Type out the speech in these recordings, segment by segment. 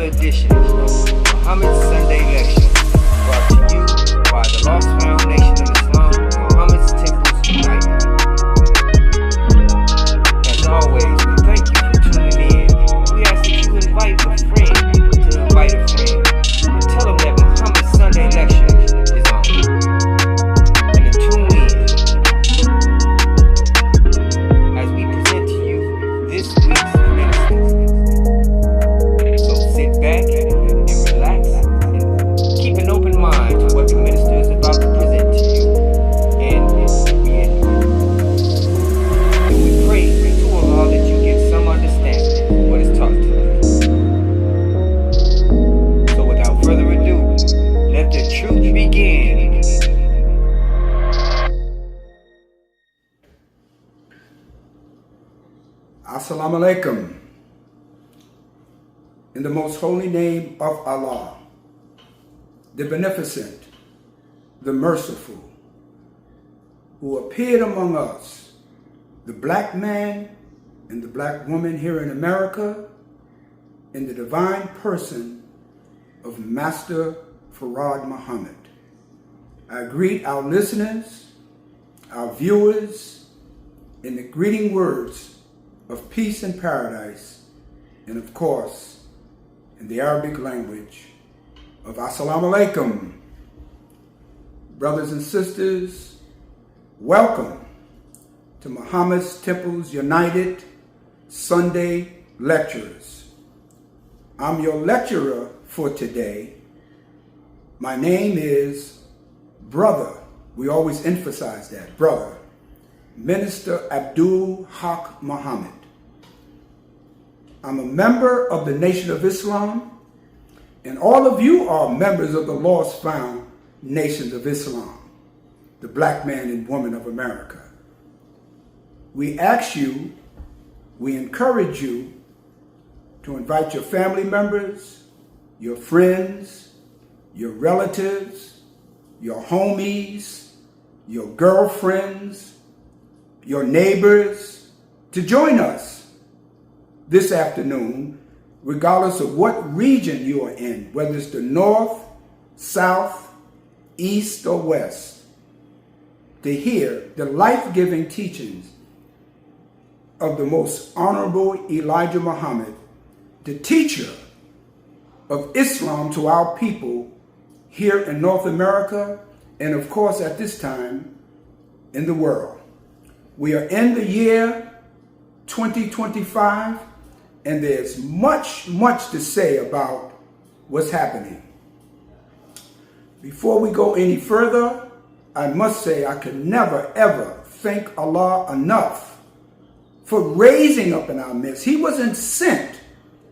another edition of Muhammad's Sunday Lecture, brought to you by the Lost Foundation of Islam, Muhammad's Temples United. As always, we thank you for tuning in. We ask that you invite a friend to invite a friend and tell them that Muhammad's Sunday Lecture is on. And to tune in as we present to you this week's minister. So sit back and relax and keep an open mind to what the minister is about to present to you. And we pray to Allah that you get some understanding of what is taught to us. So without further ado, let the truth begin. Assalamu alaikum. In the most holy name of Allah, the beneficent, the merciful, who appeared among us, the black man and the black woman here in America, in the divine person of Master Fard Muhammad. I greet our listeners, our viewers, in the greeting words of peace and paradise, and of course, in the Arabic language of Assalamu alaikum. Brothers and sisters, welcome to Muhammad's Temples United Sunday Lectures. I'm your lecturer for today. My name is Brother, we always emphasize that, Brother, Minister Abdul Haq Muhammad. I'm a member of the Nation of Islam, and all of you are members of the Lost Found Nations of Islam, the black man and woman of America. We ask you, we encourage you to invite your family members, your friends, your relatives, your homies, your girlfriends, your neighbors, to join us this afternoon, regardless of what region you are in, whether it's the north, south, east, or west, to hear the life-giving teachings of the most honorable Elijah Muhammad, the teacher of Islam to our people here in North America, and of course at this time in the world. We are in the year 2025, and there's much to say about what's happening. Before we go any further, I must say I could never ever thank Allah enough for raising up in our midst. He wasn't sent.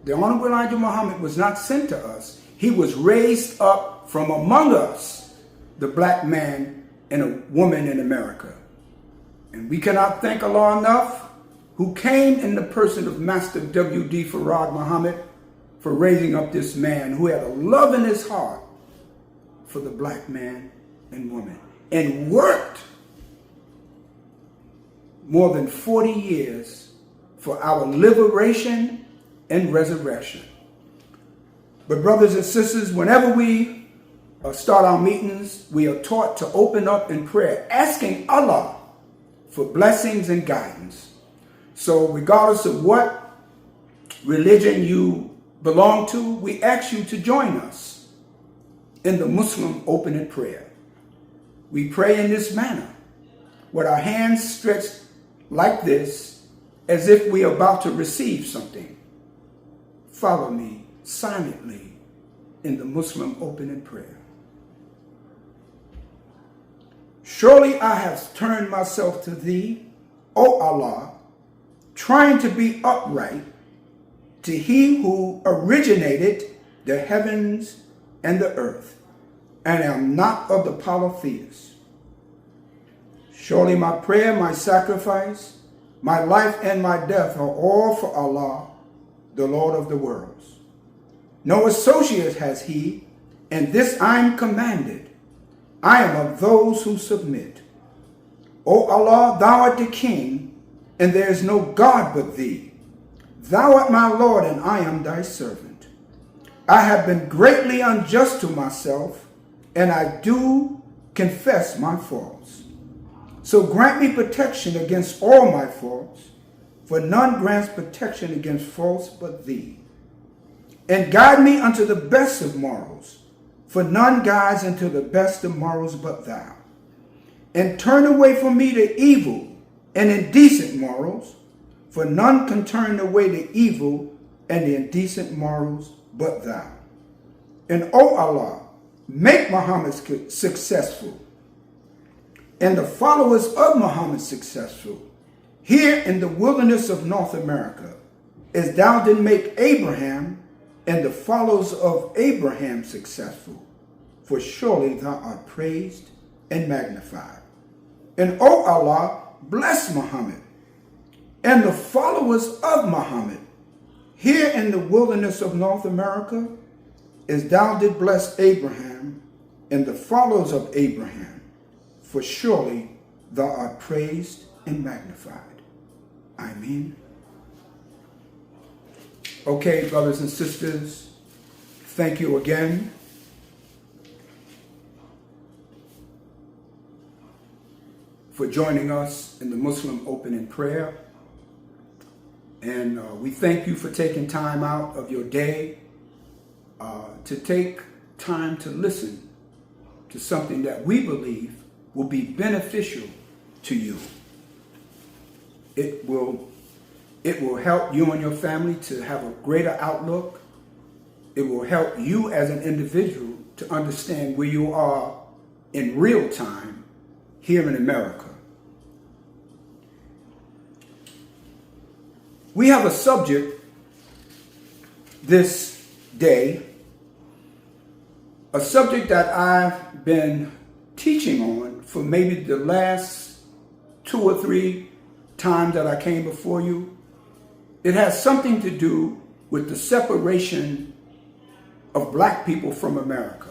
The Honorable Elijah Muhammad was not sent to us. He was raised up from among us, the black man and a woman in America. And we cannot thank Allah enough, who came in the person of Master W.D. Fard Muhammad, for raising up this man who had a love in his heart for the black man and woman, and worked more than 40 years for our liberation and resurrection. But brothers and sisters, whenever we start our meetings, we are taught to open up in prayer, asking Allah for blessings and guidance. So regardless of what religion you belong to, we ask you to join us in the Muslim opening prayer. We pray in this manner, with our hands stretched like this, as if we are about to receive something. Follow me silently in the Muslim opening prayer. Surely I have turned myself to thee, O Allah, trying to be upright, to he who originated the heavens and the earth, and am not of the polytheists. Surely my prayer, my sacrifice, my life, and my death are all for Allah, the Lord of the worlds. No associate has he, and this I am commanded. I am of those who submit. O Allah, thou art the King, and there is no God but thee. Thou art my Lord, and I am thy servant. I have been greatly unjust to myself, and I do confess my faults. So grant me protection against all my faults, for none grants protection against faults but thee. And guide me unto the best of morals, for none guides into the best of morals but thou. And turn away from me the evil and indecent morals, for none can turn away the evil and the indecent morals but thou. And O Allah, make Muhammad successful, and the followers of Muhammad successful, here in the wilderness of North America, as thou did make Abraham and the followers of Abraham successful, for surely thou art praised and magnified. And O Allah, bless Muhammad and the followers of Muhammad, here in the wilderness of North America, as thou did bless Abraham and the followers of Abraham, for surely thou art praised and magnified. Amen. Okay, brothers and sisters, thank you again for joining us in the Muslim opening prayer. And we thank you for taking time out of your day to take time to listen to something that we believe will be beneficial to you. It will help you and your family to have a greater outlook. It will help you as an individual to understand where you are in real time here in America. We have a subject this day, a subject that I've been teaching on for maybe the last 2 or 3 times that I came before you. It has something to do with the separation of black people from America.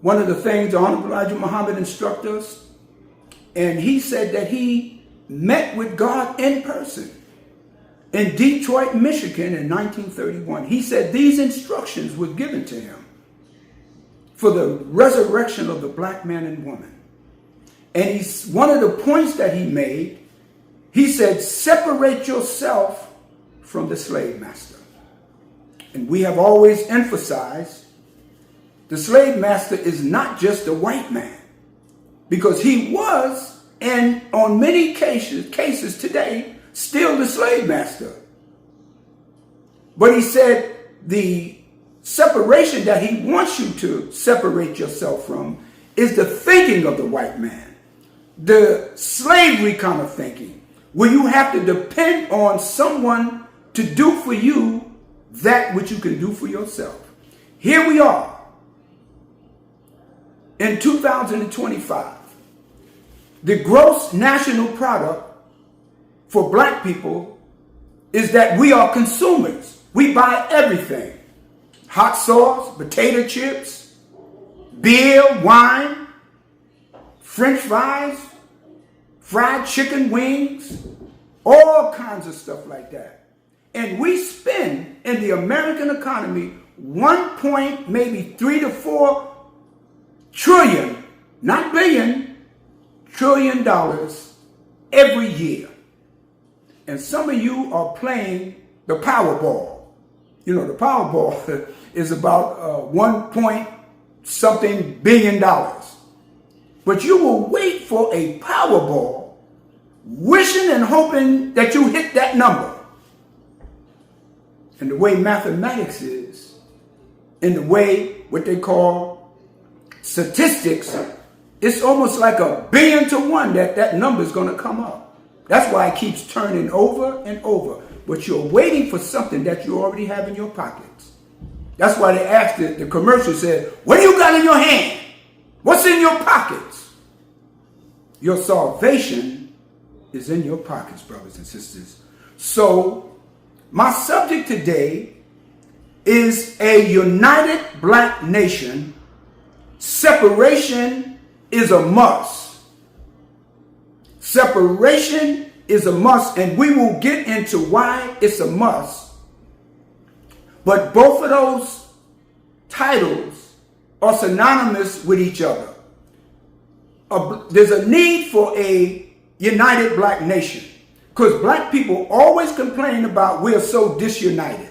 One of the things the Honorable Elijah Muhammad instructed us, and he said that he met with God in person in Detroit, Michigan in 1931. He said these instructions were given to him for the resurrection of the black man and woman. And one of the points that he made, he said, separate yourself from the slave master. And we have always emphasized the slave master is not just a white man, because he was, and on many cases today, still the slave master. But he said the separation that he wants you to separate yourself from is the thinking of the white man, the slavery kind of thinking, where you have to depend on someone to do for you that which you can do for yourself. Here we are in 2025. The gross national product for black people is that we are consumers. We buy everything. Hot sauce, potato chips, beer, wine, French fries, fried chicken wings, all kinds of stuff like that. And we spend in the American economy 1.3 to 4 trillion, not billion, trillion dollars every year. And some of you are playing the Powerball. You know, the Powerball is about 1 point something billion dollars. But you will wait for a Powerball, wishing and hoping that you hit that number. And the way mathematics is, in the way what they call statistics, it's almost like 1 billion to 1 that number is going to come up. That's why it keeps turning over and over. But you're waiting for something that you already have in your pockets. That's why they asked the commercial said, what do you got in your hand? What's in your pockets? Your salvation is in your pockets, brothers and sisters. So my subject today is a united black nation. Separation is a must. Separation is a must, and we will get into why it's a must But both of those titles are synonymous with each other. There's a need for a united black nation, because black people always complain about we're so disunited.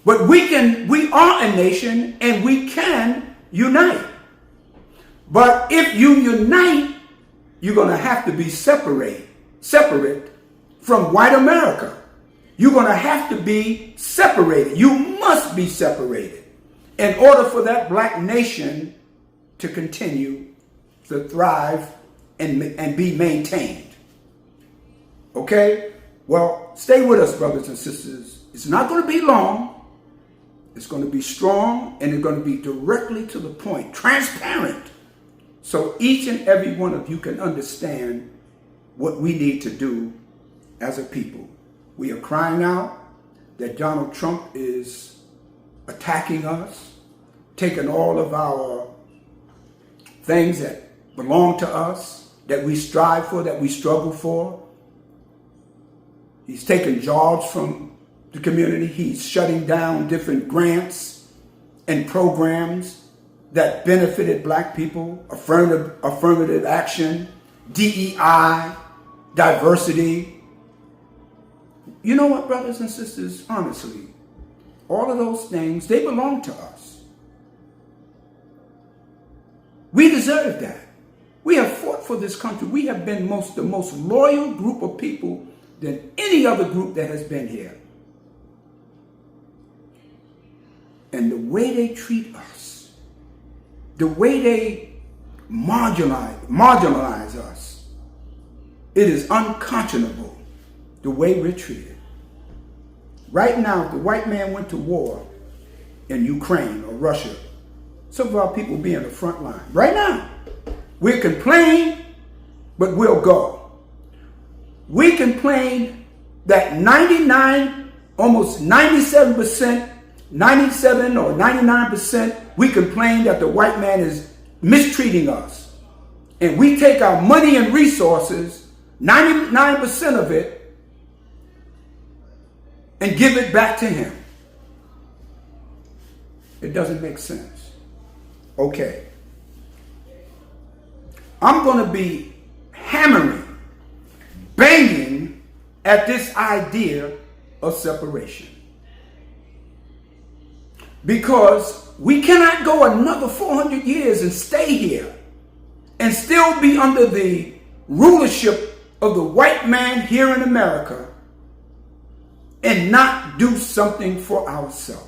But we are a nation and we can unite. But if you unite, you're going to have to be separate from white America. You're going to have to be separated. You must be separated in order for that black nation to continue to thrive and be maintained. Okay? Well, stay with us, brothers and sisters. It's not going to be long. It's going to be strong, and it's going to be directly to the point, transparent, so each and every one of you can understand what we need to do as a people. We are crying out that Donald Trump is attacking us, taking all of our things that belong to us, that we strive for, that we struggle for. He's taking jobs from the community. He's shutting down different grants and programs that benefited black people, affirmative action, DEI, diversity. You know what, brothers and sisters, honestly, all of those things, they belong to us. We deserve that. We have fought for this country. We have been the most loyal group of people than any other group that has been here. And the way they treat us, the way they marginalize us, it is unconscionable the way we're treated. Right now, if the white man went to war in Ukraine or Russia, some of our people will be in the front line. Right now, we complain, but we'll go. We complain that 99, almost 97%, 97 or 99%, we complain that the white man is mistreating us. And we take our money and resources, 99% of it, and give it back to him. It doesn't make sense. Okay. I'm going to be hammering, banging at this idea of separation. Because we cannot go another 400 years and stay here and still be under the rulership of the white man here in America and not do something for ourselves.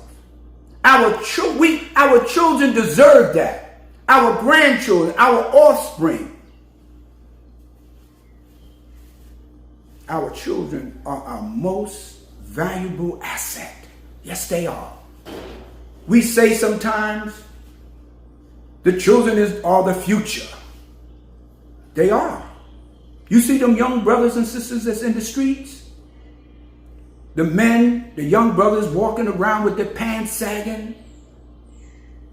Our children deserve that. Our grandchildren, our offspring. Our children are our most valuable asset. Yes, they are. We say sometimes the children are the future. They are. You see them young brothers and sisters that's in the streets? The men, the young brothers walking around with their pants sagging,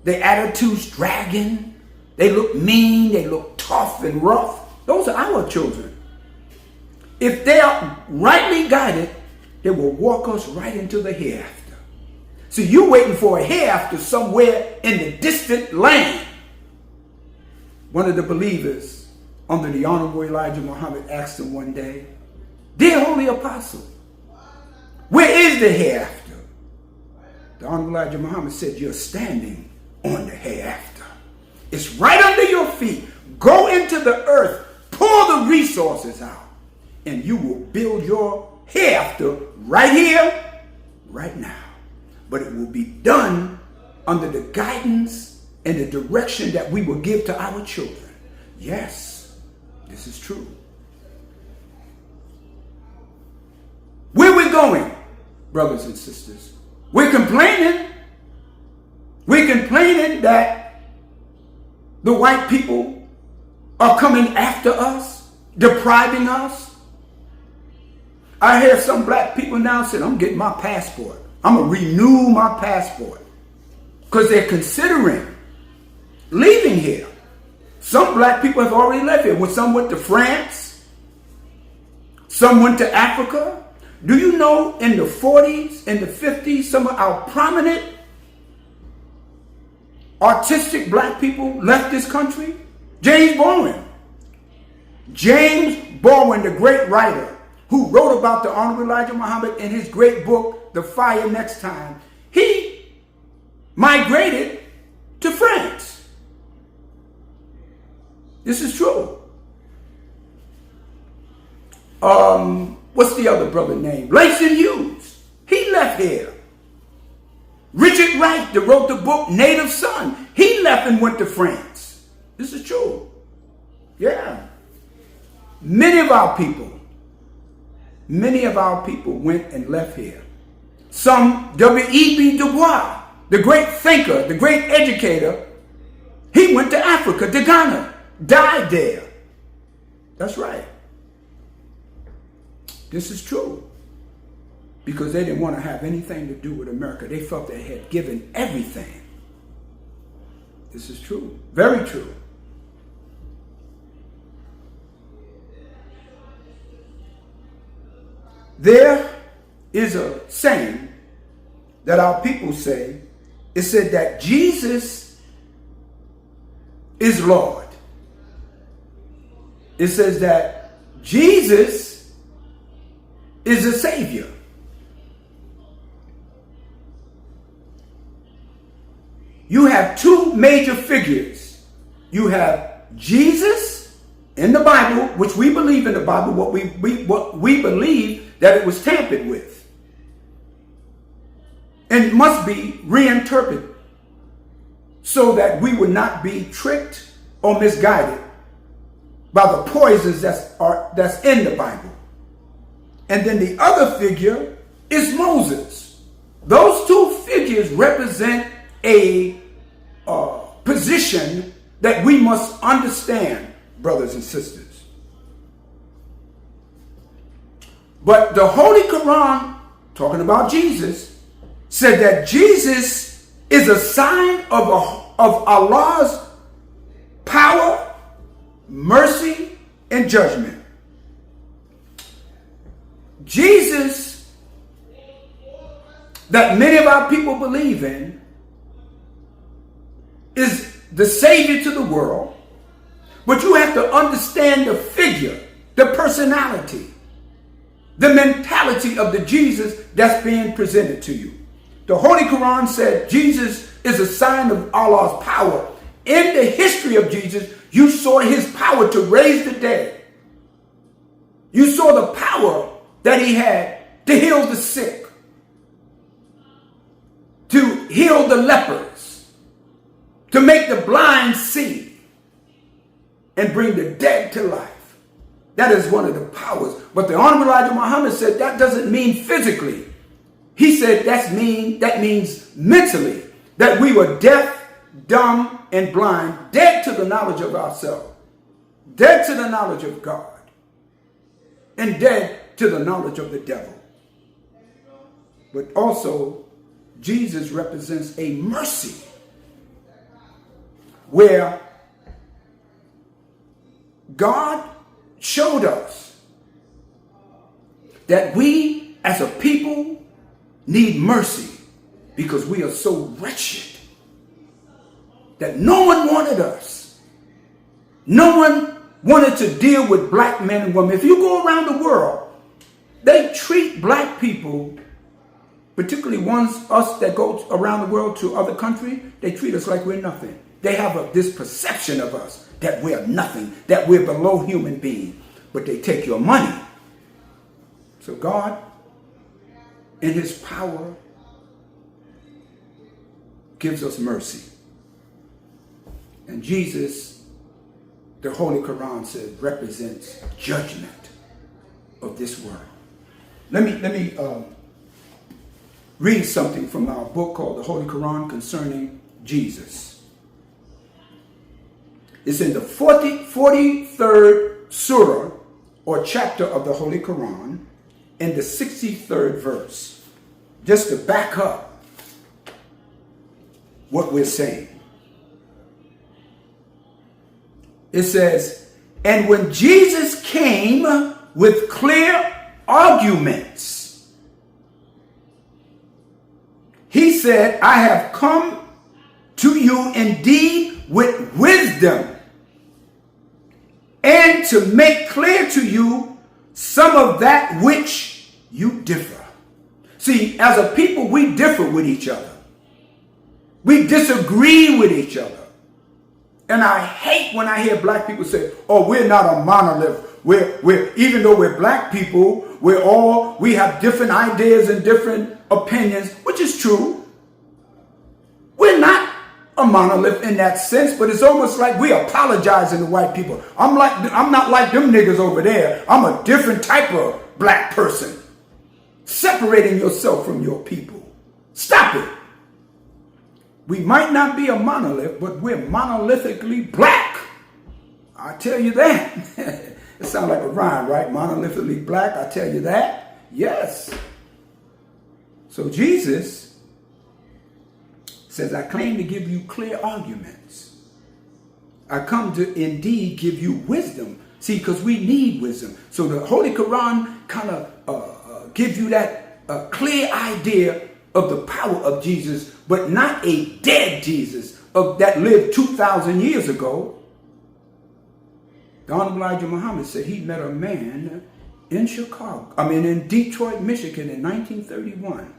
their attitudes dragging. They look mean, they look tough and rough. Those are our children. If they are rightly guided, they will walk us right into the hereafter. So you're waiting for a hereafter somewhere in the distant land. One of the believers under the Honorable Elijah Muhammad asked him one day, "Dear Holy Apostle, where is the hereafter?" The Honorable Elijah Muhammad said, "You're standing on the hereafter. It's right under your feet. Go into the earth, pull the resources out, and you will build your hereafter right here, right now. But it will be done under the guidance and the direction that we will give to our children." Yes, this is true. Where we going, brothers and sisters? We're complaining. We're complaining that the white people are coming after us, depriving us. I hear some black people now saying, "I'm getting my passport. I'm going to renew my passport," because they're considering leaving here. Some black people have already left here. Some went to France. Some went to Africa. Do you know in the 40s, in the 50s, some of our prominent artistic black people left this country? James Bowen. James Bowen, the great writer who wrote about the Honorable Elijah Muhammad in his great book, The Fire Next Time, he migrated to France. This is true. What's the other brother name? Langston Hughes. He left here. Richard Wright, that wrote the book Native Son, he left and went to France. This is true. Yeah. Many of our people went and left here. Some, W.E.B. Du Bois, the great thinker, the great educator, he went to Africa, to Ghana, died there. That's right. This is true. Because they didn't want to have anything to do with America. They felt they had given everything. This is true. Very true. There is a saying that our people say. It said that Jesus is Lord. It says that Jesus is a Savior. You have two major figures. You have Jesus in the Bible, which we believe in the Bible, what we believe that it was tampered with. And must be reinterpreted so that we would not be tricked or misguided by the poisons that's in the Bible. And then the other figure is Moses. Those two figures represent a position that we must understand, brothers and sisters. But the Holy Quran, talking about Jesus, said that Jesus is a sign of Allah's power, mercy, and judgment. Jesus, that many of our people believe in, is the Savior to the world, but you have to understand the figure, the personality, the mentality of the Jesus that's being presented to you. The Holy Quran said Jesus is a sign of Allah's power. In the history of Jesus, you saw his power to raise the dead. You saw the power that he had to heal the sick, to heal the lepers, to make the blind see, and bring the dead to life. That is one of the powers. But the Honorable Elijah Muhammad said that doesn't mean physically. He said that means mentally, that we were deaf, dumb, and blind, dead to the knowledge of ourselves, dead to the knowledge of God, and dead to the knowledge of the devil. But also, Jesus represents a mercy where God showed us that we as a people need mercy because we are so wretched that no one wanted us. No one wanted to deal with black men and women. If you go around the world, they treat black people, particularly us that go around the world to other countries, they treat us like we're nothing. They have this perception of us that we're nothing, that we're below human beings, but they take your money. So God, in his power, gives us mercy. And Jesus, the Holy Quran says, represents judgment of this world. Let me read something from our book called The Holy Quran Concerning Jesus. It's in the 43rd surah or chapter of the Holy Quran in the 63rd verse. Just to back up what we're saying. It says, and when Jesus came with clear arguments said, I have come to you indeed with wisdom, and to make clear to you some of that which you differ. See, as a people, we differ with each other. We disagree with each other. And I hate when I hear black people say, oh, we're not a monolith. We're even though we're black people, we have different ideas and different opinions, which is true. We're not a monolith in that sense, but it's almost like we apologizing to white people. I'm not like them niggas over there. I'm a different type of black person. Separating yourself from your people. Stop it. We might not be a monolith, but we're monolithically black. I tell you that. It sounds like a rhyme, right? Monolithically black, I tell you that. Yes. So Jesus says, I claim to give you clear arguments. I come to indeed give you wisdom. See, because we need wisdom. So the Holy Quran kind of gives you that clear idea of the power of Jesus, but not a dead Jesus that lived 2,000 years ago. The Honorable Elijah Muhammad said he met a man in in Detroit, Michigan in 1931.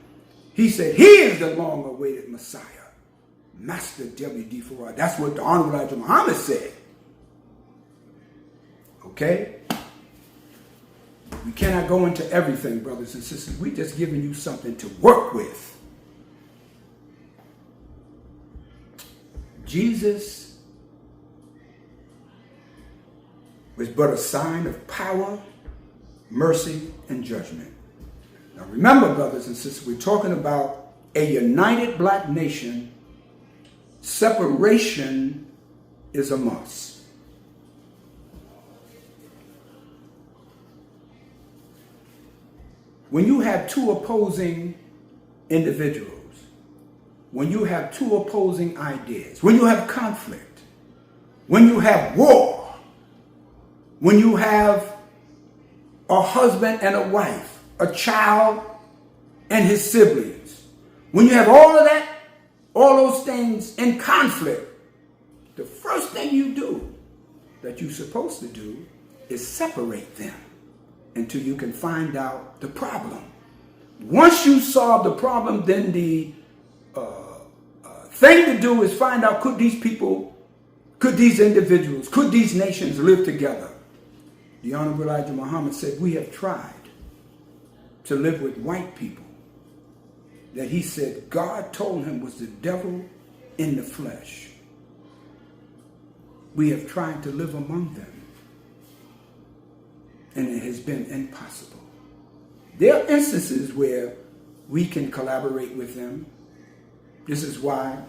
He said he is the long-awaited Messiah, Master W.D. Farad. That's what the Honorable Elijah Muhammad said. Okay? We cannot go into everything, brothers and sisters. We're just giving you something to work with. Jesus was but a sign of power, mercy, and judgment. Now remember, brothers and sisters, we're talking about a united black nation. Separation is a must. When you have two opposing individuals, when you have two opposing ideas, when you have conflict, when you have war, when you have a husband and a wife, a child and his siblings, when you have all of that, all those things in conflict, the first thing you do that you're supposed to do is separate them until you can find out the problem. Once you solve the problem, then the thing to do is find out, could these people, could these individuals, could these nations live together? The Honorable Elijah Muhammad said, we have tried to live with white people that he said God told him was the devil in the flesh. We have tried to live among them, and it has been impossible. There are instances where we can collaborate with them. This is why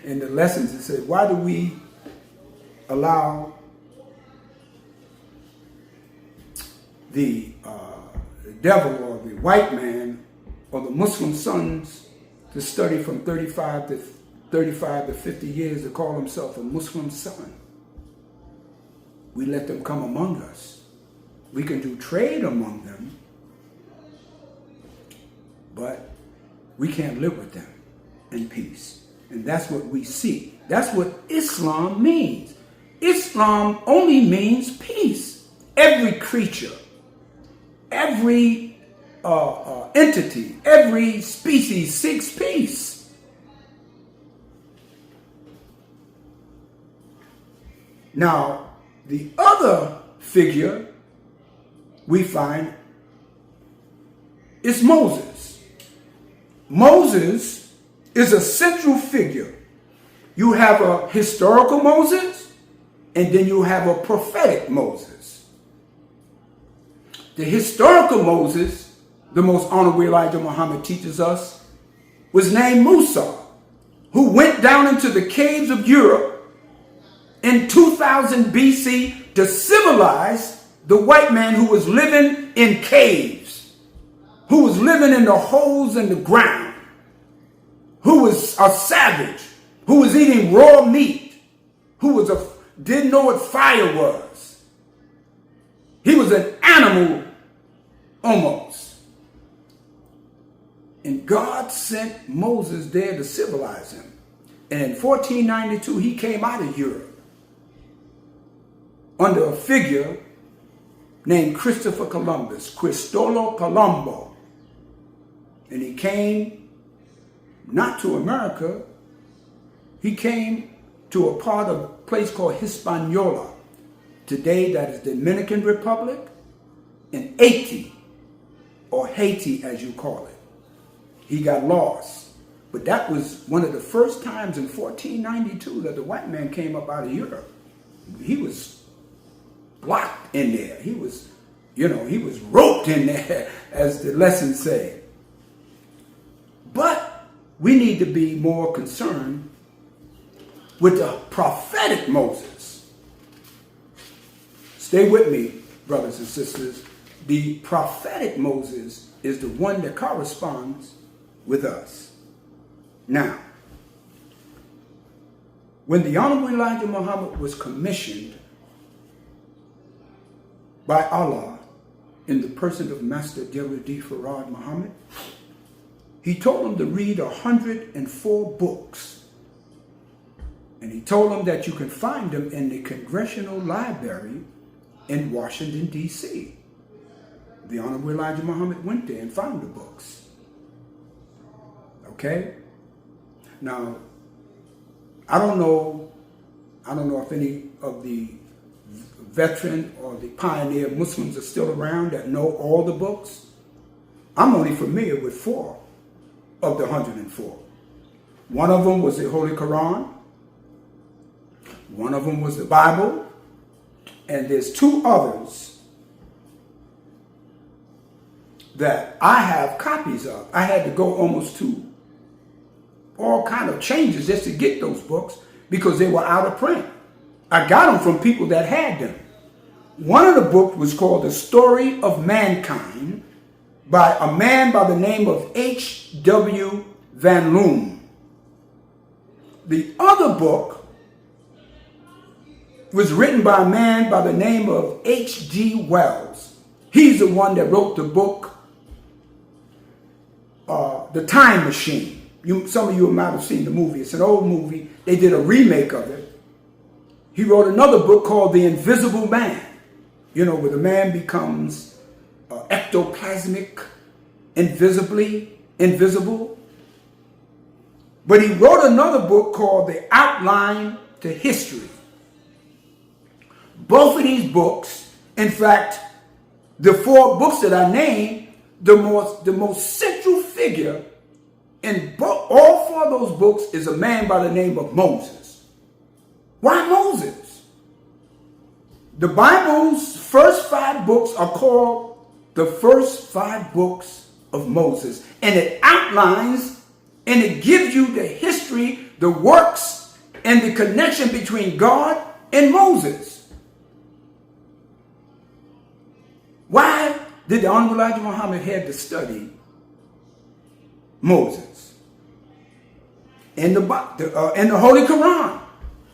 in the lessons it said, why do we allow the devil or the white man or the Muslim sons to study from 35 to 50 years to call himself a Muslim son? We let them come among us. We can do trade among them, but we can't live with them in peace. And that's what we see. That's what Islam means. Islam only means peace. Every creature, every entity, every species seeks peace. Now, the other figure we find is Moses. Moses is a central figure. You have a historical Moses, and then you have a prophetic Moses. The historical Moses, the most honorable Elijah Muhammad teaches us, was named Musa, who went down into the caves of Europe in 2000 BC to civilize the white man who was living in caves, who was living in the holes in the ground, who was a savage, who was eating raw meat, who didn't know what fire was. He was an animal almost. And God sent Moses there to civilize him. And in 1492, he came out of Europe under a figure named Christopher Columbus, Cristolo Colombo. And he came not to America, he came to a part of a place called Hispaniola. Today that is Dominican Republic and Haiti, or Haiti as you call it. He got lost. But that was one of the first times in 1492 that the white man came up out of Europe. He was blocked in there. He was, he was roped in there, as the lessons say. But we need to be more concerned with the prophetic Moses. Stay with me, brothers and sisters. The prophetic Moses is the one that corresponds with us. Now, when the Honorable Elijah Muhammad was commissioned by Allah in the person of Master Jalil Farad Muhammad, he told him to read 104 books. And he told him that you can find them in the Congressional Library in Washington, D.C. The Honorable Elijah Muhammad went there and found the books. Okay? Now, I don't know if any of the veteran or the pioneer Muslims are still around that know all the books. I'm only familiar with 4 of the 104. One of them was the Holy Quran. One of them was the Bible. And there's 2 others that I have copies of. I had to go almost to all kind of changes just to get those books because they were out of print. I got them from people that had them. One of the books was called The Story of Mankind by a man by the name of H.W. Van Loon. The other book was written by a man by the name of H.G. Wells. He's the one that wrote the book, The Time Machine. Some of you might have seen the movie. It's an old movie. They did a remake of it. He wrote another book called The Invisible Man, where the man becomes ectoplasmic, invisible. But he wrote another book called The Outline to History. Both of these books, in fact, the 4 books that I named, the most central figure in all 4 of those books is a man by the name of Moses. Why Moses? The Bible's first 5 books are called the first 5 books of Moses. And it outlines and it gives you the history, the works, and the connection between God and Moses. Why did the Honorable Elijah Muhammad have to study Moses? In the Holy Quran,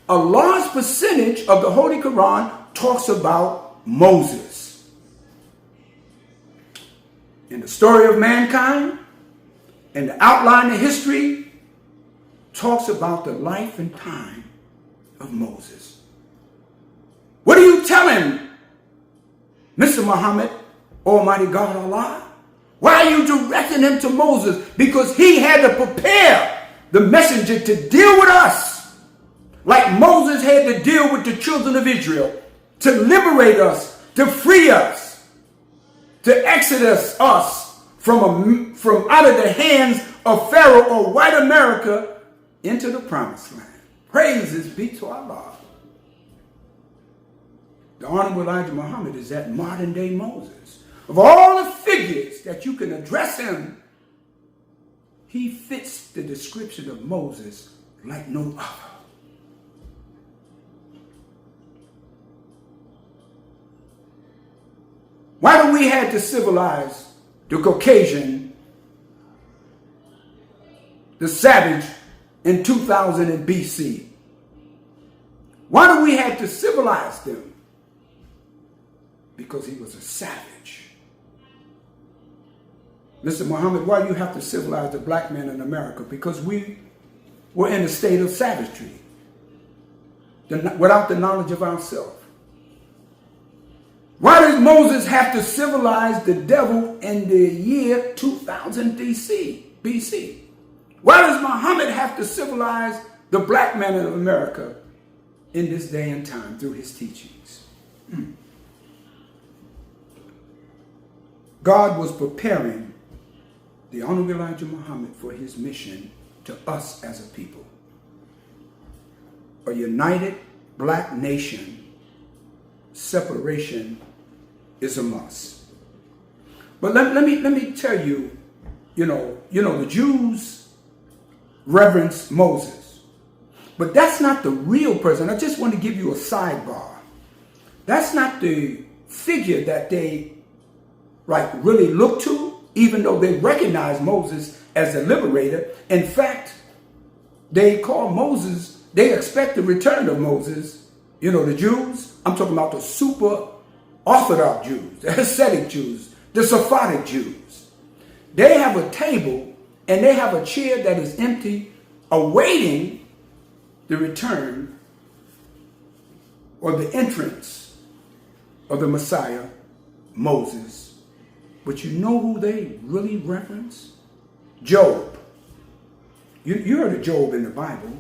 a large percentage of the Holy Quran talks about Moses. In the Story of Mankind and the Outline of History talks about the life and time of Moses. What are you telling Mr. Muhammad, Almighty God Allah? Why are you directing him to Moses? Because he had to prepare the messenger to deal with us like Moses had to deal with the children of Israel, to liberate us, to free us, to exodus us from out of the hands of Pharaoh or white America into the promised land. Praises be to Allah. The Honorable Elijah Muhammad is that modern day Moses. Of all the figures that you can address him, he fits the description of Moses like no other. Why do we have to civilize the Caucasian, the savage in 2000 BC? Why do we have to civilize them? Because he was a savage. Mr. Muhammad, why do you have to civilize the black man in America? Because we were in a state of savagery, without the knowledge of ourselves. Why does Moses have to civilize the devil in the year 2000 BC? Why does Muhammad have to civilize the black man of America in this day and time through his teachings? God was preparing the Honorable Elijah Muhammad for his mission to us as a people. A united black nation, separation is a must. But let me tell you, the Jews reverence Moses, but that's not the real person. I just want to give you a sidebar. That's not the figure that they really look to, even though they recognize Moses as the liberator. In fact, they call Moses, they expect the return of Moses. The Jews, I'm talking about the super Orthodox Jews, the Hasidic Jews, the Sephardic Jews. They have a table and they have a chair that is empty, awaiting the return or the entrance of the Messiah, Moses. But you know who they really reverence? Job. You heard of Job in the Bible.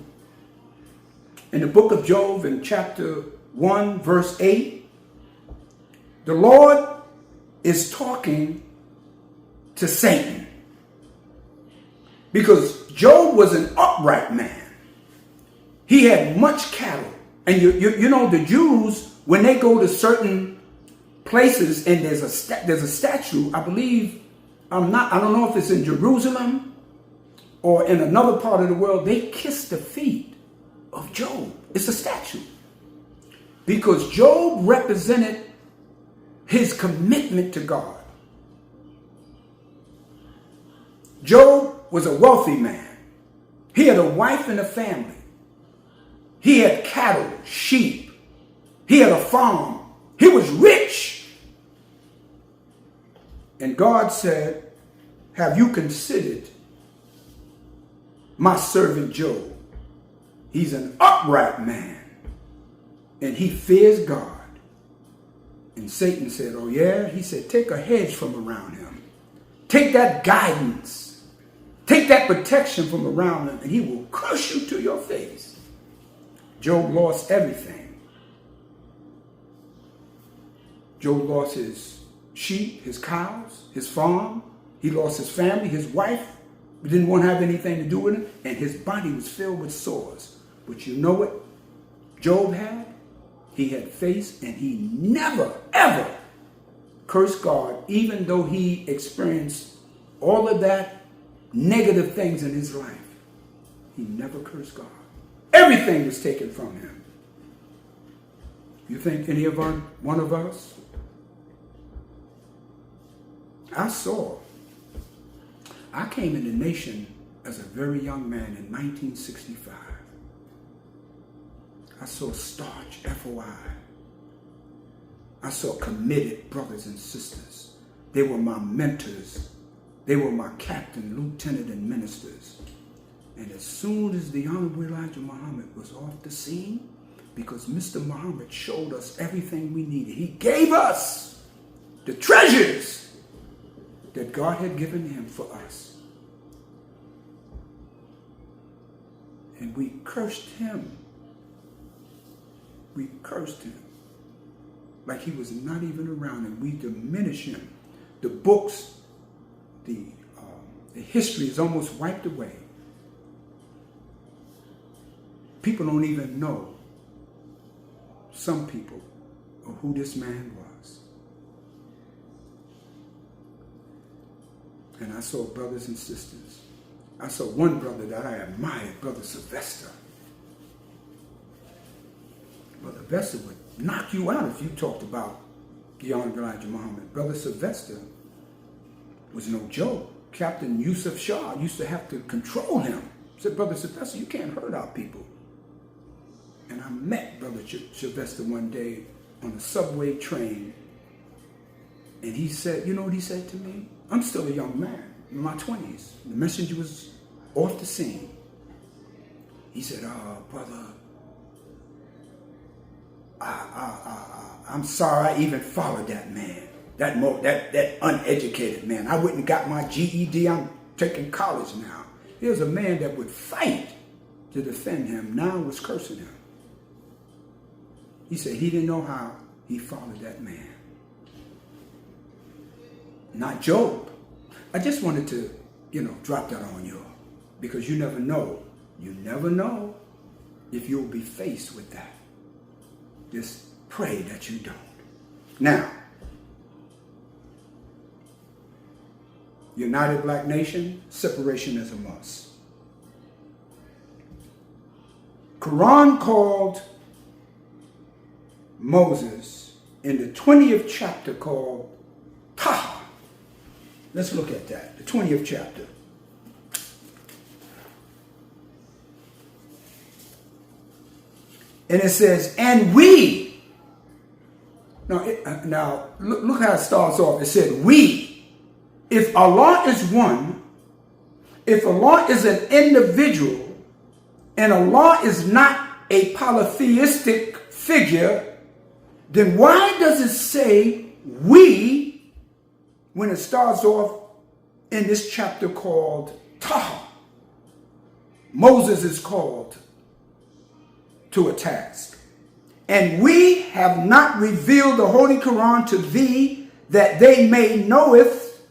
In the book of Job, in chapter 1, verse 8, the Lord is talking to Satan. Because Job was an upright man. He had much cattle. And you know the Jews, when they go to certain places and there's a statue, I believe, I don't know if it's in Jerusalem or in another part of the world, they kiss the feet of Job. It's a statue. Because Job represented his commitment to God. Job was a wealthy man. He had a wife and a family. He had cattle, sheep. He had a farm. He was rich. And God said, have you considered my servant Job? He's an upright man and he fears God. And Satan said, oh yeah? He said, take a hedge from around him. Take that guidance. Take that protection from around him and he will crush you to your face. Job lost everything. Job lost his sheep, his cows, his farm. He lost his family, his wife. He didn't want to have anything to do with him. And his body was filled with sores. But you know what Job had? He had faith and he never, ever cursed God, even though he experienced all of that negative things in his life. He never cursed God. Everything was taken from him. You think one of us? I came in the nation as a very young man in 1965. I saw starch, FOI. I saw committed brothers and sisters. They were my mentors. They were my captain, lieutenant, and ministers. And as soon as the Honorable Elijah Muhammad was off the scene, because Mr. Muhammad showed us everything we needed. He gave us the treasures that God had given him for us. And we cursed him. We cursed him like he was not even around, and we diminished him. The books, the history is almost wiped away. People don't even know, some people, of who this man was. And I saw brothers and sisters. I saw one brother that I admired, Brother Sylvester. Brother Sylvester would knock you out if you talked about the Honorable Elijah Muhammad. Brother Sylvester was no joke. Captain Yusuf Shah used to have to control him. He said, Brother Sylvester, you can't hurt our people. And I met Brother Sylvester one day on a subway train. And he said, you know what he said to me? I'm still a young man. in my 20s. The messenger was off the scene. He said, brother, I'm sorry I even followed that man, that uneducated man. I wouldn't got my GED. I'm taking college now. Here's a man that would fight to defend him, now was cursing him. He said he didn't know how he followed that man. Not Job. I just wanted to, drop that on you, because you never know. You never know if you'll be faced with that. Just pray that you don't. Now, United Black Nation, separation is a must. Quran called Moses in the 20th chapter called Taha. Let's look at that, the 20th chapter. And it says, and we. Now look how it starts off. It said, we. If Allah is one, if Allah is an individual, and Allah is not a polytheistic figure, then why does it say we when it starts off in this chapter called Taha? Moses is called to a task. And we have not revealed the Holy Quran to thee, that they may knoweth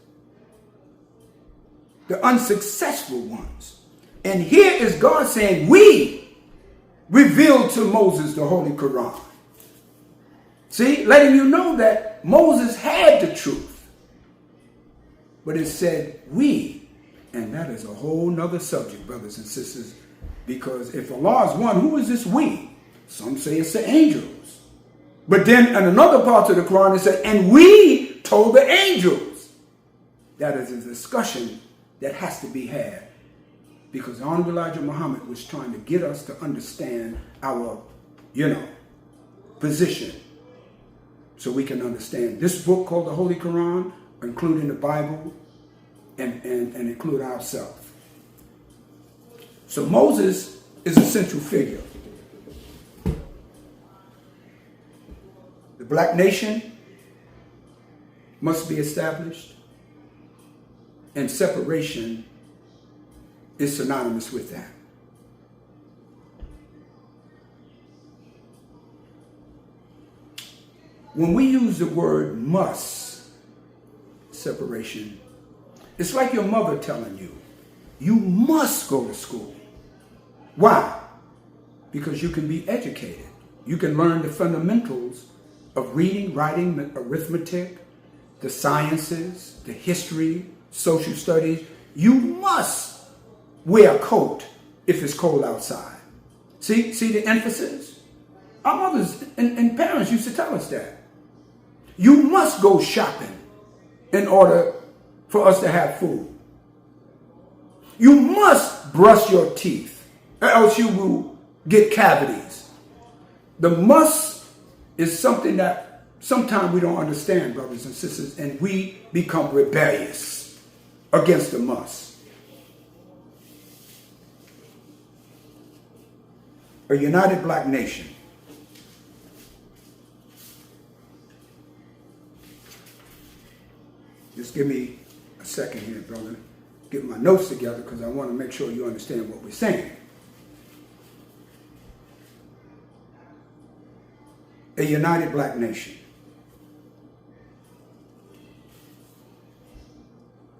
the unsuccessful ones. And here is God saying, we revealed to Moses the Holy Quran. See, letting you know that Moses had the truth. But it said we, and that is a whole nother subject, brothers and sisters, because if Allah is one, who is this we? Some say it's the angels. But then in another part of the Quran it said, and we told the angels. That is a discussion that has to be had, because Honorable Elijah Muhammad was trying to get us to understand our, position, so we can understand this book called the Holy Quran, including the Bible, and include ourselves. So Moses is a central figure. The black nation must be established, and separation is synonymous with that. When we use the word must, separation, it's like your mother telling you, you must go to school. Why? Because you can be educated. You can learn the fundamentals of reading, writing, arithmetic, the sciences, the history, social studies. You must wear a coat if it's cold outside. See the emphasis? Our mothers and parents used to tell us that. You must go shopping in order for us to have food. You must brush your teeth, or else you will get cavities. The must is something that sometimes we don't understand, brothers and sisters, and we become rebellious against the must. A united black nation. Just give me a second here, brother. Get my notes together, because I want to make sure you understand what we're saying. A united black nation.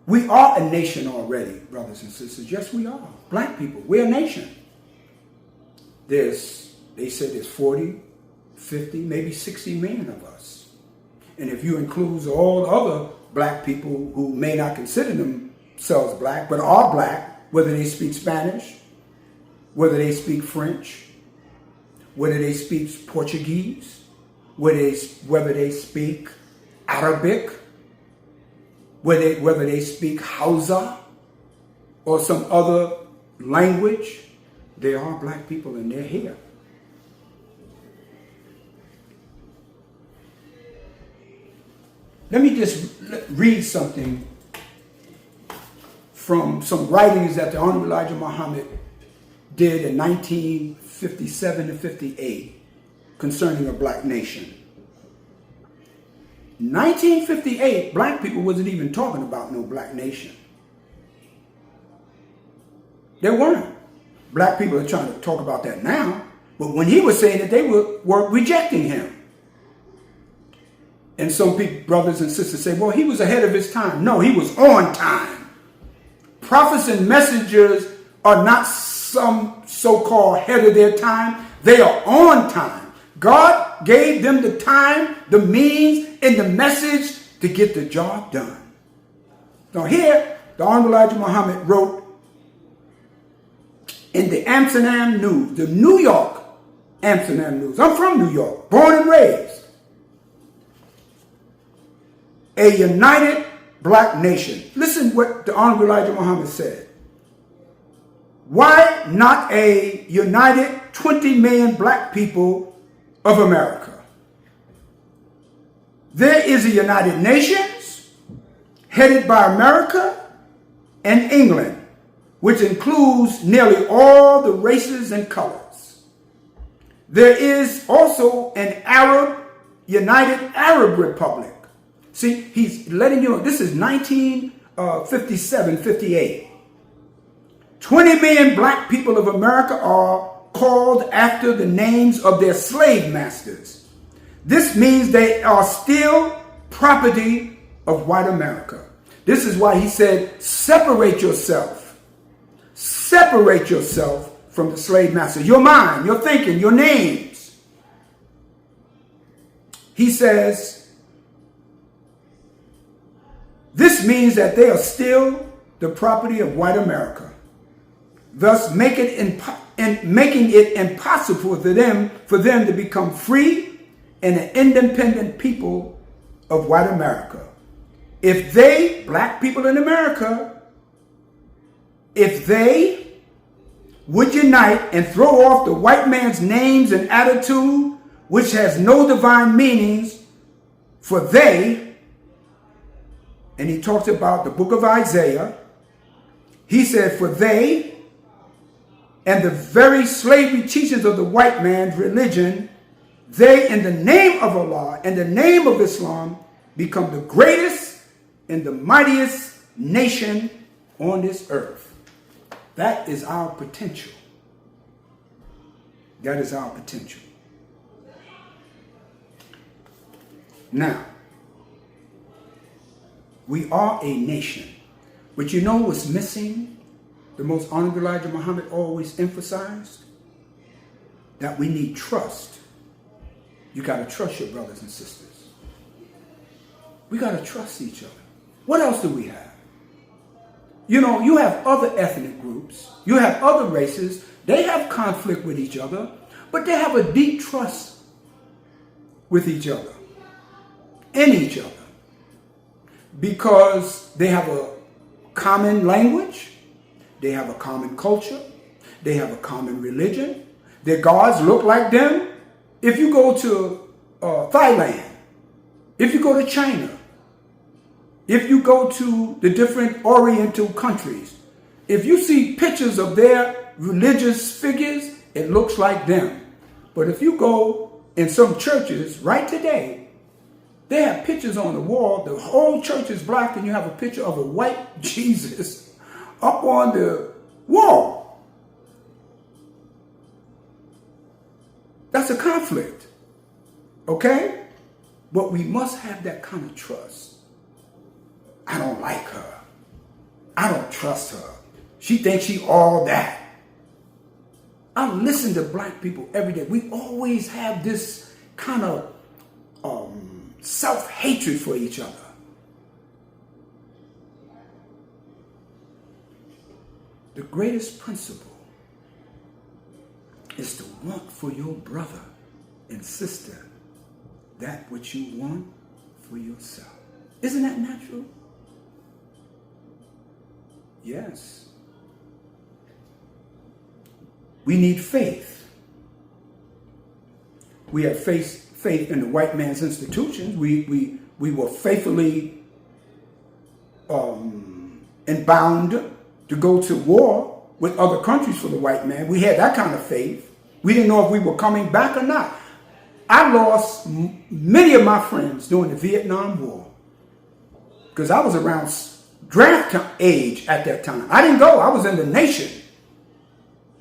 We are a nation already, brothers and sisters. Yes, we are. Black people, we're a nation. They said there's 40, 50, maybe 60 million of us. And if you include all other black people who may not consider themselves black, but are black, whether they speak Spanish, whether they speak French, whether they speak Portuguese, whether they speak Arabic, whether they speak Hausa or some other language, they are black people and they're here. Let me just read something from some writings that the Honorable Elijah Muhammad did in 1957 and 58 concerning a black nation. 1958, black people wasn't even talking about no black nation. They weren't. Black people are trying to talk about that now, but when he was saying it, they were rejecting him. And some people, brothers and sisters, say, well, he was ahead of his time. No, he was on time. Prophets and messengers are not some so-called head of their time. They are on time. God gave them the time, the means, and the message to get the job done. Now here, the Honorable Elijah Muhammad wrote in the Amsterdam News, the New York Amsterdam News. I'm from New York, born and raised. A united black nation. Listen what the Honorable Elijah Muhammad said. Why not a united 20 million black people of America? There is a United Nations headed by America and England, which includes nearly all the races and colors. There is also an United Arab Republic. See, he's letting you know, this is 1957, 58. 20 million black people of America are called after the names of their slave masters. This means they are still property of white America. This is why he said, separate yourself. Separate yourself from the slave masters. Your mind, your thinking, your names. He says, this means that they are still the property of white America, thus making it impossible for them to become free and an independent people of white America. If they, black people in America, if they would unite and throw off the white man's names and attitude, which has no divine meanings, for they, and he talks about the book of Isaiah. He said, for they and the very slavery teachings of the white man's religion, they in the name of Allah and the name of Islam become the greatest and the mightiest nation on this earth. That is our potential. That is our potential. Now, we are a nation. But you know what's missing? The most Honorable Elijah Muhammad always emphasized? That we need trust. You got to trust your brothers and sisters. We got to trust each other. What else do we have? You know, you have other ethnic groups. You have other races. They have conflict with each other. But they have a deep trust with each other. In each other. Because they have a common language, they have a common culture, they have a common religion, their gods look like them. If you go to Thailand, if you go to China, if you go to the different Oriental countries, if you see pictures of their religious figures, it looks like them. But if you go in some churches right today, they have pictures on the wall. The whole church is black, and you have a picture of a white Jesus up on the wall. That's a conflict. Okay? But we must have that kind of trust. I don't like her. I don't trust her. She thinks she all that. I listen to black people every day. We always have this kind of self-hatred for each other. The greatest principle is to want for your brother and sister that which you want for yourself. Isn't that natural? Yes. We need faith. We have faith in the white man's institutions. We were faithfully and bound to go to war with other countries for the white man. We had that kind of faith. We didn't know if we were coming back or not. I lost many of my friends during the Vietnam War because I was around draft age at that time. I didn't go. I was in the nation.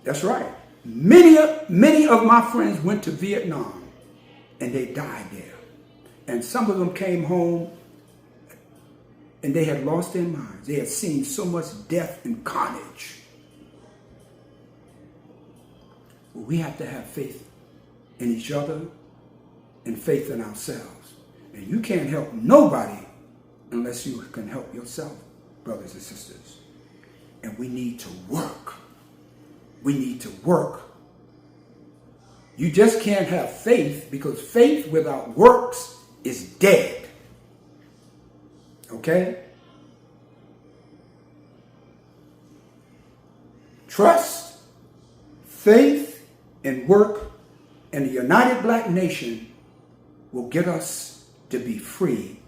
That's right. Many of my friends went to Vietnam and they died there. And some of them came home and they had lost their minds. They had seen so much death and carnage. We have to have faith in each other and faith in ourselves. And you can't help nobody unless you can help yourself, brothers and sisters. And we need to work. We need to work. You just can't have faith, because faith without works is dead. Okay? Trust, faith, and work in the united black nation will get us to be free,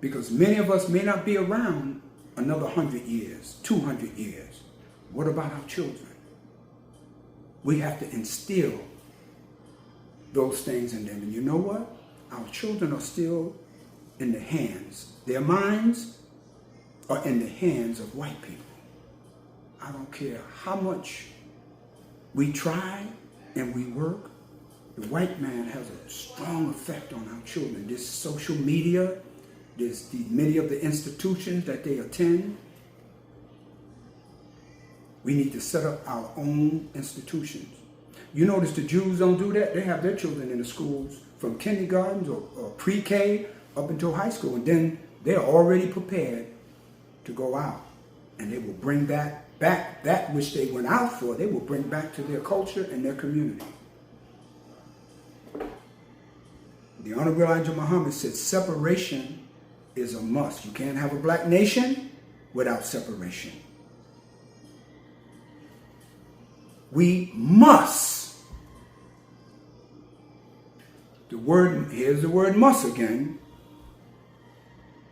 because many of us may not be around another 100 years, 200 years. What about our children? We have to instill those things in them. And you know what? Our children are still in the hands. Their minds are in the hands of white people. I don't care how much we try and we work. The white man has a strong effect on our children. This social media, there's many of the institutions that they attend. We need to set up our own institutions. You notice the Jews don't do that. They have their children in the schools from kindergarten or pre-K up until high school. And then they're already prepared to go out. And they will bring back that which they went out for. They will bring back to their culture and their community. The Honorable Elijah Muhammad said separation is a must. You can't have a black nation without separation. We must. Here's the word must again.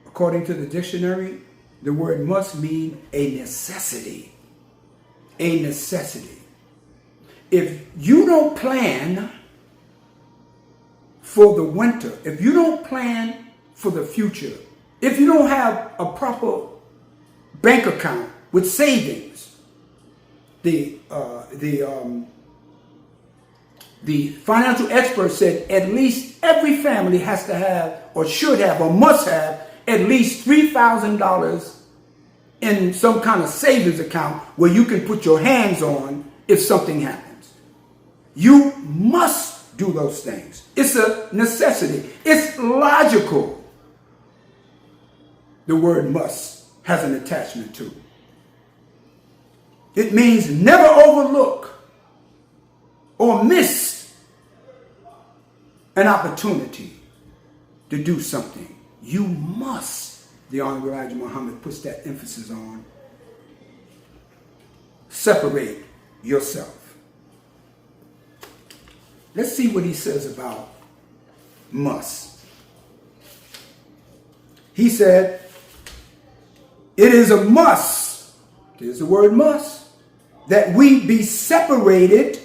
According to the dictionary, the word must mean a necessity. A necessity. If you don't plan for the winter, if you don't plan for the future, if you don't have a proper bank account with savings, the financial expert said at least every family has to have, or should have, or must have at least $3,000 in some kind of savings account where you can put your hands on if something happens. You must do those things. It's a necessity. It's logical. The word must has an attachment to it. It means never overlook or miss an opportunity to do something. You must, the Honorable Elijah Muhammad puts that emphasis on, separate yourself. Let's see what he says about must. He said, it is a must, there's the word must, that we be separated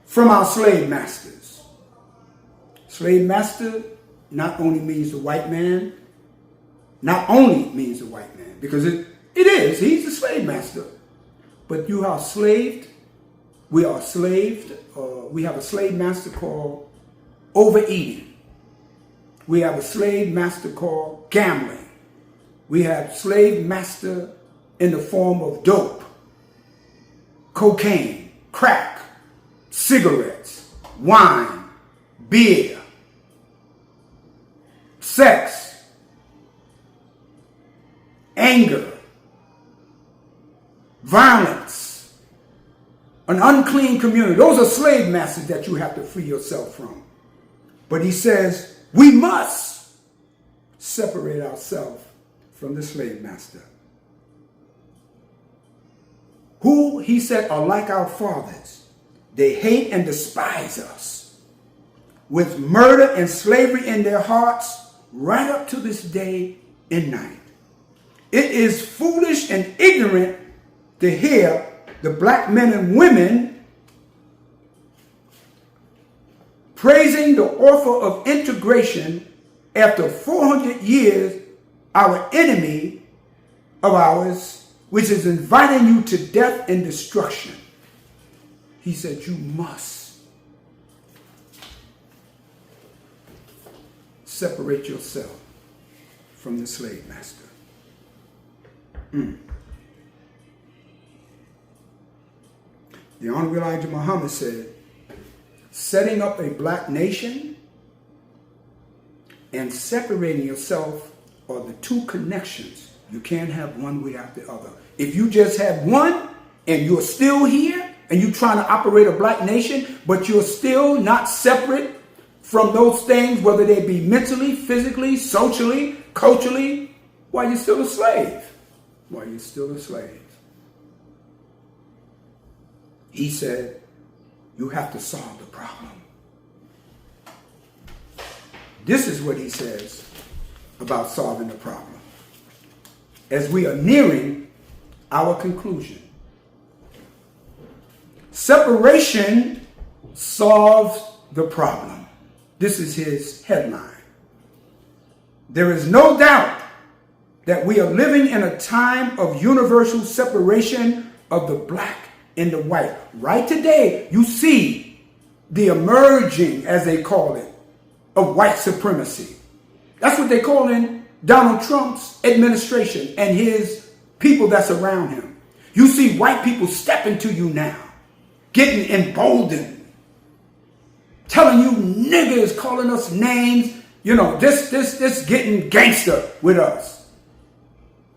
from our slave masters. Slave master not only means the white man, because it is, he's a slave master. But you are slaved, we are slaved, we have a slave master called overeating. We have a slave master called gambling. We have slave master in the form of dope, cocaine, crack, cigarettes, wine, beer, sex, anger, violence, an unclean community. Those are slave masters that you have to free yourself from. But he says we must separate ourselves from the slave master, who, he said, are like our fathers. They hate and despise us with murder and slavery in their hearts right up to this day and night. It is foolish and ignorant to hear the black men and women praising the offer of integration after 400 years, our enemy of ours, which is inviting you to death and destruction. He said, you must separate yourself from the slave master. The Honorable Elijah Muhammad said, setting up a black nation and separating yourself are the two connections. You can't have one without the other. If you just have one and you're still here and you're trying to operate a black nation, but you're still not separate from those things, whether they be mentally, physically, socially, culturally, why you're still a slave. Why you're still a slave. He said, you have to solve the problem. This is what he says about solving the problem. As we are nearing our conclusion, separation solves the problem. This is his headline. There is no doubt that we are living in a time of universal separation of the black and the white. Right today, you see the emerging, as they call it, of white supremacy. That's what they call in Donald Trump's administration and his people that's around him. You see white people stepping to you now, getting emboldened, telling you niggas, calling us names, this getting gangster with us.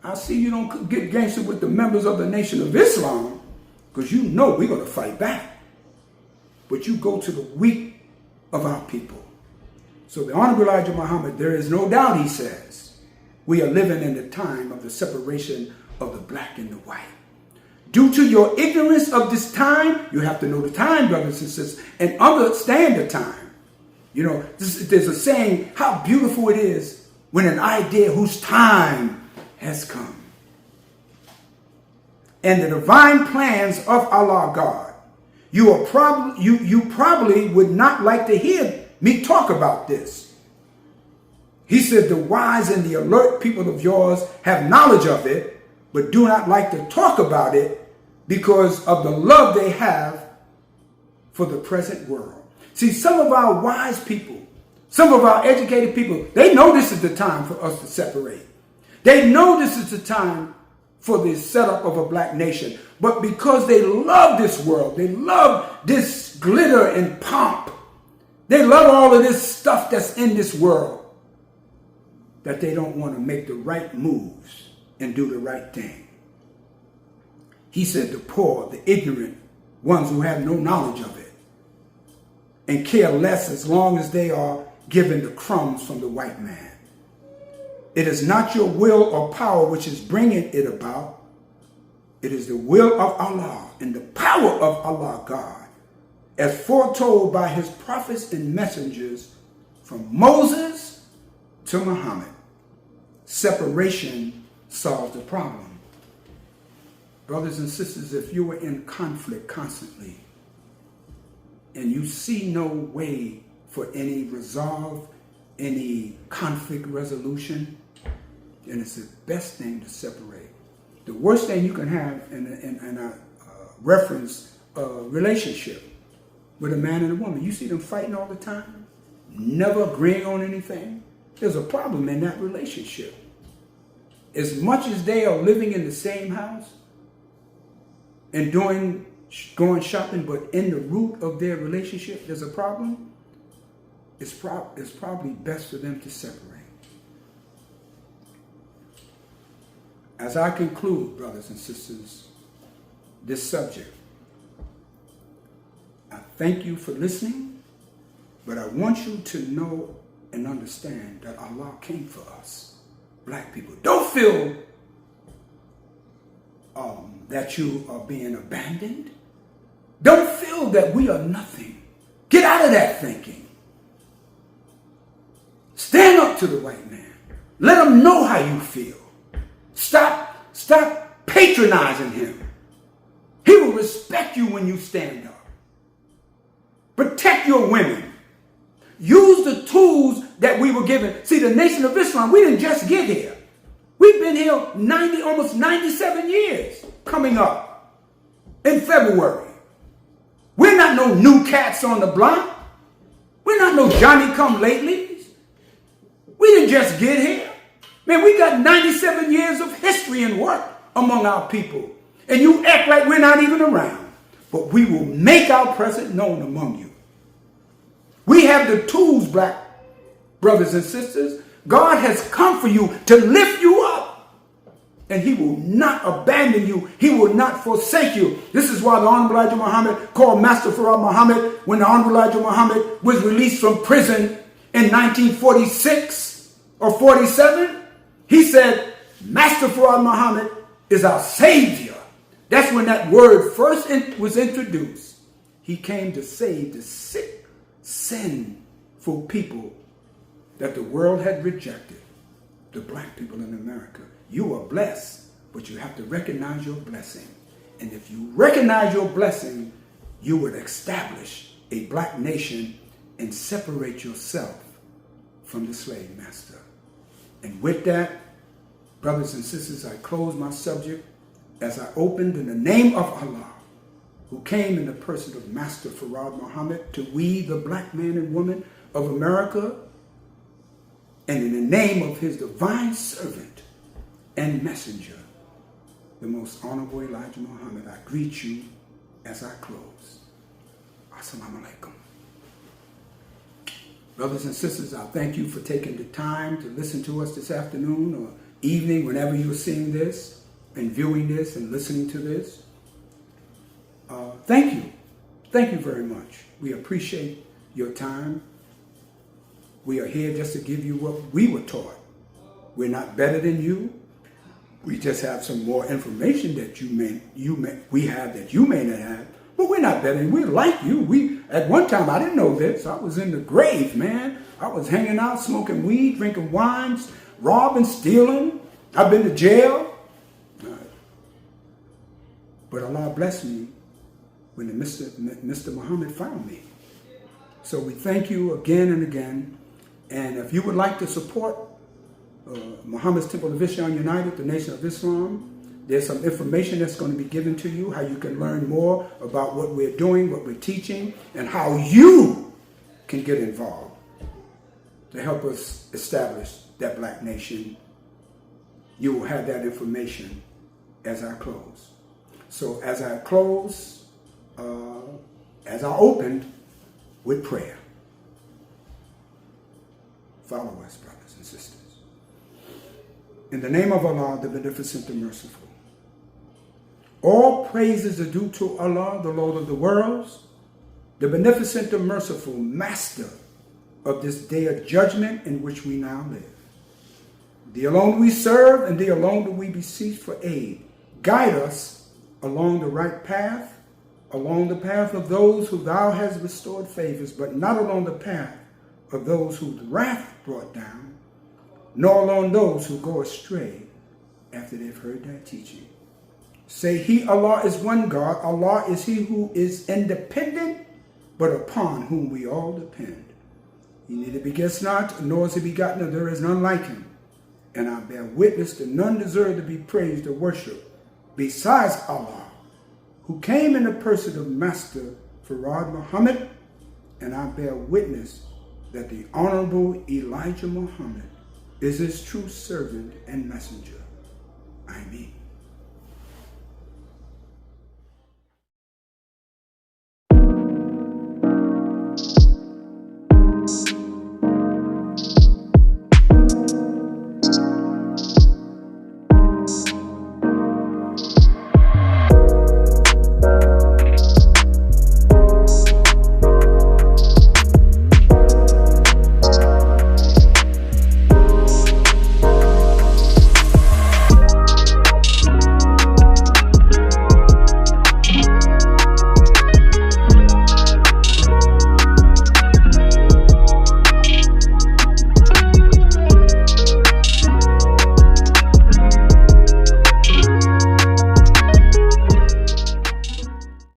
I see you don't get gangster with the members of the Nation of Islam, because you know we're going to fight back. But you go to the weak of our people. So the Honorable Elijah Muhammad, there is no doubt, he says, we are living in the time of the separation of the black and the white. Due to your ignorance of this time, you have to know the time, brothers and sisters, and understand the time. There's a saying, how beautiful it is when an idea whose time has come. And the divine plans of Allah God. You probably would not like to hear me talk about this. He said, the wise and the alert people of yours have knowledge of it, but do not like to talk about it because of the love they have for the present world. See, some of our wise people, some of our educated people, they know this is the time for us to separate. They know this is the time for the setup of a black nation. But because they love this world, they love this glitter and pomp, they love all of this stuff that's in this world, that they don't want to make the right moves and do the right thing. He said the poor, the ignorant, ones who have no knowledge of it, and care less as long as they are given the crumbs from the white man. It is not your will or power which is bringing it about. It is the will of Allah and the power of Allah God, as foretold by his prophets and messengers from Moses to Muhammad. Separation solves the problem. Brothers and sisters, if you are in conflict constantly and you see no way for any resolve, any conflict resolution, then it's the best thing to separate. The worst thing you can have in a reference relationship with a man and a woman, you see them fighting all the time, never agreeing on anything. There's a problem in that relationship. As much as they are living in the same house and going shopping, but in the root of their relationship, there's a problem. It's probably best for them to separate. As I conclude, brothers and sisters, this subject, I thank you for listening, but I want you to know and understand that Allah came for us, black people. Don't feel that you are being abandoned. Don't feel that we are nothing. Get out of that thinking. Stand up to the white man. Let him know how you feel. Stop patronizing him. He will respect you when you stand up. Protect your women. Use the tools that we were given. See, the Nation of Islam, we didn't just get here. We've been here almost 97 years coming up in February. We're not no new cats on the block. We're not no Johnny-come-latelys. We didn't just get here. Man, we got 97 years of history and work among our people. And you act like we're not even around. But we will make our presence known among you. We have the tools, black brothers and sisters. God has come for you to lift you up. And he will not abandon you. He will not forsake you. This is why the Honorable Elijah Muhammad called Master Fard Muhammad when the Honorable Elijah Muhammad was released from prison in 1946 or 47. He said, Master Fard Muhammad is our Savior. That's when that word first was introduced. He came to save the sick, sinful people that the world had rejected. The black people in America. You are blessed, but you have to recognize your blessing. And if you recognize your blessing, you would establish a black nation and separate yourself from the slave master. And with that, brothers and sisters, I close my subject as I opened in the name of Allah, who came in the person of Master Fard Muhammad to we, the black man and woman of America, and in the name of his divine servant and messenger, the most honorable Elijah Muhammad, I greet you as I close. Assalamu alaikum. Brothers and sisters, I thank you for taking the time to listen to us this afternoon or evening, whenever you're seeing this and viewing this and listening to this. Thank you. Thank you very much. We appreciate your time. We are here just to give you what we were taught. We're not better than you. We just have some more information that we have that you may not have. But we're not better than you. We're like you. At one time, I didn't know this. I was in the grave, man. I was hanging out, smoking weed, drinking wines, robbing, stealing. I've been to jail. But Allah blessed me when the Mr. Muhammad found me. So we thank you again and again. And if you would like to support Muhammad's Temple of Islam United, the Nation of Islam, there's some information that's going to be given to you, how you can learn more about what we're doing, what we're teaching, and how you can get involved to help us establish that black nation. You will have that information as I close. So as I close, as I opened with prayer, follow us, brothers and sisters. In the name of Allah, the Beneficent and Merciful. All praises are due to Allah, the Lord of the worlds, the Beneficent and Merciful, Master of this day of judgment in which we now live. Thee alone we serve, and Thee alone do we beseech for aid. Guide us along the right path, along the path of those who Thou hast restored favors, but not along the path of those whose wrath brought down, nor along those who go astray after they've heard Thy teaching. Say, He, Allah, is one God. Allah is He who is independent, but upon whom we all depend. He neither begets not, nor is He begotten, and there is none like Him. And I bear witness that none deserve to be praised or worshipped besides Allah, who came in the person of Master Fard Muhammad, and I bear witness that the Honorable Elijah Muhammad is His true servant and messenger. Ameen.